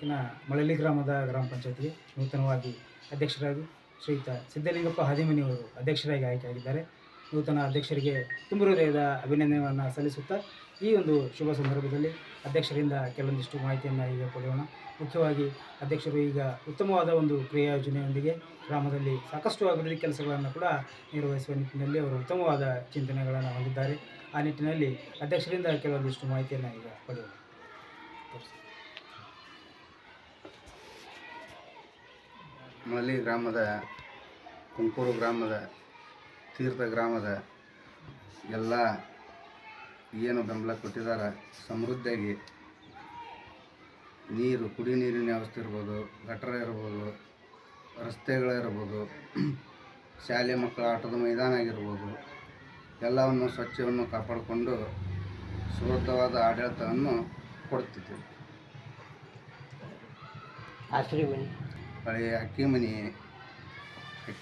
ತಾಲೂಕಿನ ಮಳಲಿ ಗ್ರಾಮದ ಗ್ರಾಮ ಪಂಚಾಯತ್ಗೆ ನೂತನವಾಗಿ ಅಧ್ಯಕ್ಷರಾಗಿ ಶ್ರೀಯುತ ಸಿದ್ದಲಿಂಗಪ್ಪ ಹಾದಿಮನಿಯವರು ಅಧ್ಯಕ್ಷರಾಗಿ ಆಯ್ಕೆಯಾಗಿದ್ದಾರೆ. ನೂತನ ಅಧ್ಯಕ್ಷರಿಗೆ ತುಂಬ ಹೃದಯದ ಅಭಿನಂದನೆಗಳನ್ನು ಸಲ್ಲಿಸುತ್ತಾ ಈ ಒಂದು ಶುಭ ಸಂದರ್ಭದಲ್ಲಿ ಅಧ್ಯಕ್ಷರಿಂದ ಕೆಲವೊಂದಿಷ್ಟು ಮಾಹಿತಿಯನ್ನು ಈಗ ಪಡೆಯೋಣ. ಮುಖ್ಯವಾಗಿ ಅಧ್ಯಕ್ಷರು ಈಗ ಉತ್ತಮವಾದ ಒಂದು ಕ್ರಿಯಾ ಯೋಜನೆಯೊಂದಿಗೆ ಗ್ರಾಮದಲ್ಲಿ ಸಾಕಷ್ಟು ಅಭಿವೃದ್ಧಿ ಕೆಲಸಗಳನ್ನು ಕೂಡ ನಿರ್ವಹಿಸುವ ನಿಟ್ಟಿನಲ್ಲಿ ಅವರು ಉತ್ತಮವಾದ ಚಿಂತನೆಗಳನ್ನು ಹೊಂದಿದ್ದಾರೆ. ಆ ನಿಟ್ಟಿನಲ್ಲಿ ಅಧ್ಯಕ್ಷರಿಂದ ಕೆಲವೊಂದಿಷ್ಟು ಮಾಹಿತಿಯನ್ನು ಈಗ ಪಡೆಯೋಣ. ಮಳಲಿ ಗ್ರಾಮದ ಕುಂಕೂರು ಗ್ರಾಮದ ತೀರ್ಥ ಗ್ರಾಮದ ಎಲ್ಲ ಏನು ಬೆಂಬಲ ಕೊಟ್ಟಿದ್ದಾರೆ, ಸಮೃದ್ಧಿಯಾಗಿ ನೀರು, ಕುಡಿ ನೀರಿನ ವ್ಯವಸ್ಥೆ ಇರ್ಬೋದು, ಗಟರ ಇರ್ಬೋದು, ರಸ್ತೆಗಳಿರ್ಬೋದು, ಶಾಲೆ ಮಕ್ಕಳ ಆಟದ ಮೈದಾನ ಆಗಿರ್ಬೋದು, ಎಲ್ಲವನ್ನು ಸ್ವಚ್ಛವನ್ನು ಕಾಪಾಡಿಕೊಂಡು ಸುರಕ್ಷಿತವಾದ ಆಡಳಿತವನ್ನು ಕೊಡ್ತಿದ್ದೀವಿ. ಹಳೆಯ ಅಕ್ಕಿ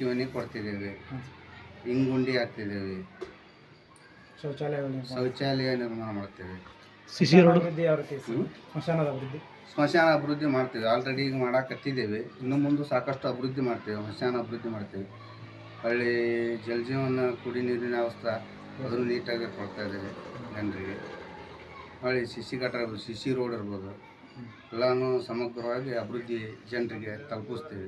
ಮನೆ ಕೊಡ್ತಿದ್ದೇವೆ, ಇಂಗುಂಡಿ ಹಾಕ್ತಿದ್ದೇವೆ, ಶೌಚಾಲಯ ನಿರ್ಮಾಣ ಮಾಡ್ತೇವೆ, ಸ್ಮಶಾನ ಅಭಿವೃದ್ಧಿ ಮಾಡ್ತೇವೆ. ಆಲ್ರೆಡಿ ಈಗ ಮಾಡಾಕತ್ತಿದ್ದೇವೆ, ಇನ್ನು ಮುಂದೆ ಸಾಕಷ್ಟು ಅಭಿವೃದ್ಧಿ ಮಾಡ್ತೇವೆ, ಸ್ಮಶಾನ ಅಭಿವೃದ್ಧಿ ಮಾಡ್ತೇವೆ. ಹಳ್ಳಿ ಜಲಜೀವನ ಕುಡಿ ನೀರಿನ ವ್ಯವಸ್ಥೆ ಅದನ್ನು ನೀಟಾಗಿ ಕೊಡ್ತಾ ಇದ್ದೇವೆ ಜನರಿಗೆ. ಹಳ್ಳಿ ಸಿಸಿ ಗಟರ್, ಸಿಸಿ ರೋಡ್ ಇರ್ಬೋದು, ಎಲ್ಲನೂ ಸಮಗ್ರವಾಗಿ ಅಭಿವೃದ್ಧಿ ಜನರಿಗೆ ತಲುಪಿಸ್ತೇವೆ.